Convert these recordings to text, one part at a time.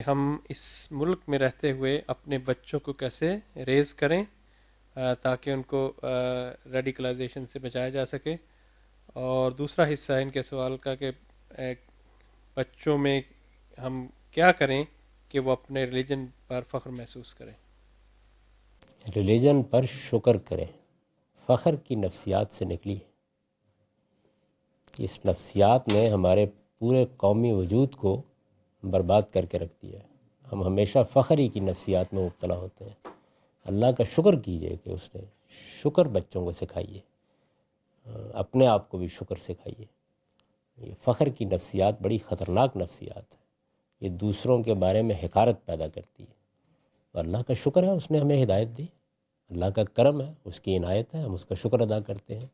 ہم اس ملک میں رہتے ہوئے اپنے بچوں کو کیسے ریز کریں تاکہ ان کو ریڈیکلائزیشن سے بچایا جا سکے. اور دوسرا حصہ ان کے سوال کا کہ بچوں میں ہم کیا کریں کہ وہ اپنے ریلیجن پر فخر محسوس کریں. ریلیجن پر شکر کریں. فخر کی نفسیات سے نکلی. اس نفسیات نے ہمارے پورے قومی وجود کو برباد کر کے رکھ دیا ہے. ہم ہمیشہ فخر ہی کی نفسیات میں مبتلا ہوتے ہیں. اللہ کا شکر کیجئے کہ اس نے شکر بچوں کو سکھائیے، اپنے آپ کو بھی شکر سکھائیے. یہ فخر کی نفسیات بڑی خطرناک نفسیات ہے. یہ دوسروں کے بارے میں حقارت پیدا کرتی ہے. تو اللہ کا شکر ہے اس نے ہمیں ہدایت دی، اللہ کا کرم ہے، اس کی عنایت ہے، ہم اس کا شکر ادا کرتے ہیں.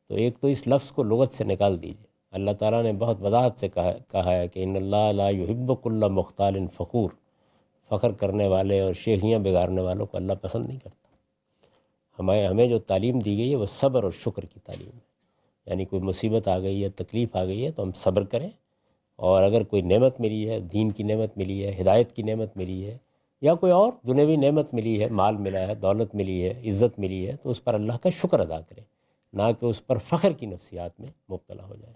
تو ایک تو اس لفظ کو لغت سے نکال دیجئے. اللہ تعالیٰ نے بہت وضاحت سے کہا ہے کہ ان اللہ لا یحب کل مختال فخور. فخر کرنے والے اور شیخیاں بگاڑنے والوں کو اللہ پسند نہیں کرتا. ہمیں جو تعلیم دی گئی ہے وہ صبر اور شکر کی تعلیم ہے. یعنی کوئی مصیبت آ گئی ہے، تکلیف آ گئی ہے تو ہم صبر کریں، اور اگر کوئی نعمت ملی ہے، دین کی نعمت ملی ہے، ہدایت کی نعمت ملی ہے، یا کوئی اور دنیوی نعمت ملی ہے، مال ملا ہے، دولت ملی ہے، عزت ملی ہے، تو اس پر اللہ کا شکر ادا کریں، نہ کہ اس پر فخر کی نفسیات میں مبتلا ہو جائیں.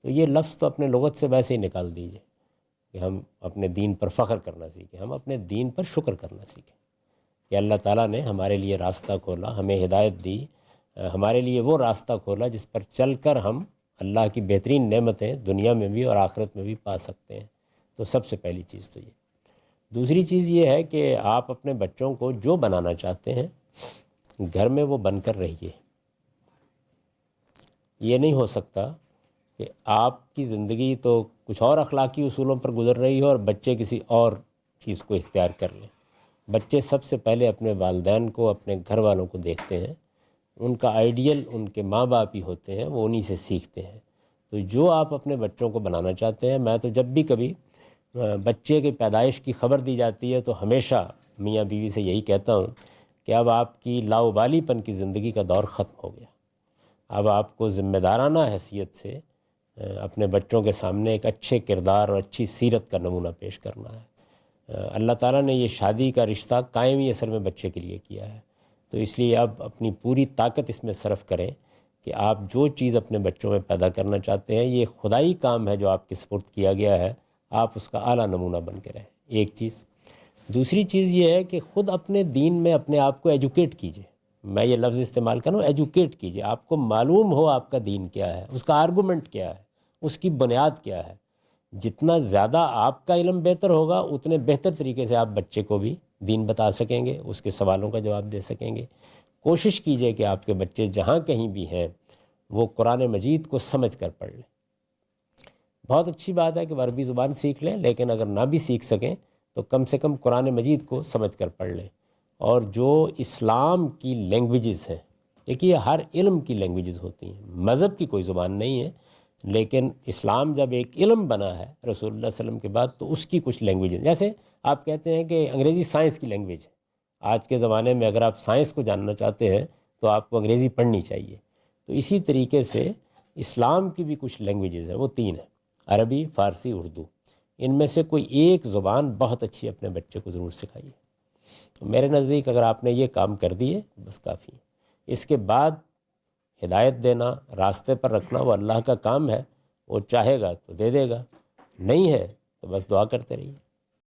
تو یہ لفظ تو اپنے لغت سے ویسے ہی نکال دیجئے کہ ہم اپنے دین پر فخر کرنا سیکھیں. ہم اپنے دین پر شکر کرنا سیکھیں کہ اللہ تعالیٰ نے ہمارے لیے راستہ کھولا، ہمیں ہدایت دی، ہمارے لیے وہ راستہ کھولا جس پر چل کر ہم اللہ کی بہترین نعمتیں دنیا میں بھی اور آخرت میں بھی پا سکتے ہیں. تو سب سے پہلی چیز تو یہ. دوسری چیز یہ ہے کہ آپ اپنے بچوں کو جو بنانا چاہتے ہیں گھر میں وہ بن کر رہیے. یہ نہیں ہو سکتا کہ آپ کی زندگی تو کچھ اور اخلاقی اصولوں پر گزر رہی ہو اور بچے کسی اور چیز کو اختیار کر لیں. بچے سب سے پہلے اپنے والدین کو، اپنے گھر والوں کو دیکھتے ہیں. ان کا آئیڈیل ان کے ماں باپ ہی ہوتے ہیں، وہ انہی سے سیکھتے ہیں. تو جو آپ اپنے بچوں کو بنانا چاہتے ہیں، میں تو جب بھی کبھی بچے کی پیدائش کی خبر دی جاتی ہے تو ہمیشہ میاں بیوی سے یہی کہتا ہوں کہ اب آپ کی لاؤبالی پن کی زندگی کا دور ختم ہو گیا. اب آپ کو ذمہ دارانہ حیثیت سے اپنے بچوں کے سامنے ایک اچھے کردار اور اچھی سیرت کا نمونہ پیش کرنا ہے. اللہ تعالیٰ نے یہ شادی کا رشتہ قائم ہی اصل میں بچے کے لیے کیا ہے. تو اس لیے اب اپنی پوری طاقت اس میں صرف کریں کہ آپ جو چیز اپنے بچوں میں پیدا کرنا چاہتے ہیں، یہ خدائی کام ہے جو آپ کے سپرد کیا گیا ہے، آپ اس کا اعلیٰ نمونہ بن کے رہیں. ایک چیز. دوسری چیز یہ ہے کہ خود اپنے دین میں اپنے آپ کو ایجوکیٹ کیجئے. میں یہ لفظ استعمال کروں، ایجوکیٹ کیجئے. آپ کو معلوم ہو آپ کا دین کیا ہے، اس کا آرگومنٹ کیا ہے، اس کی بنیاد کیا ہے. جتنا زیادہ آپ کا علم بہتر ہوگا اتنے بہتر طریقے سے آپ بچے کو بھی دین بتا سکیں گے، اس کے سوالوں کا جواب دے سکیں گے. کوشش کیجئے کہ آپ کے بچے جہاں کہیں بھی ہیں وہ قرآن مجید کو سمجھ کر پڑھ لیں. بہت اچھی بات ہے کہ وہ عربی زبان سیکھ لیں، لیکن اگر نہ بھی سیکھ سکیں تو کم سے کم قرآن مجید کو سمجھ کر پڑھ لیں. اور جو اسلام کی لینگویجز ہیں، دیکھیے ہر علم کی لینگویجز ہوتی ہیں، مذہب کی کوئی زبان نہیں ہے، لیکن اسلام جب ایک علم بنا ہے رسول اللہ صلی اللہ علیہ وسلم کے بعد تو اس کی کچھ لینگویجز، جیسے آپ کہتے ہیں کہ انگریزی سائنس کی لینگویج ہے. آج کے زمانے میں اگر آپ سائنس کو جاننا چاہتے ہیں تو آپ کو انگریزی پڑھنی چاہیے. تو اسی طریقے سے اسلام کی بھی کچھ لینگویجز ہیں، وہ 3 ہیں: عربی، فارسی، اردو. ان میں سے کوئی ایک زبان بہت اچھی اپنے بچے کو ضرور سکھائیے. تو میرے نزدیک اگر آپ نے یہ کام کر دیے بس کافی ہے. اس کے بعد ہدایت دینا، راستے پر رکھنا وہ اللہ کا کام ہے. وہ چاہے گا تو دے دے گا، نہیں ہے تو بس دعا کرتے رہیے.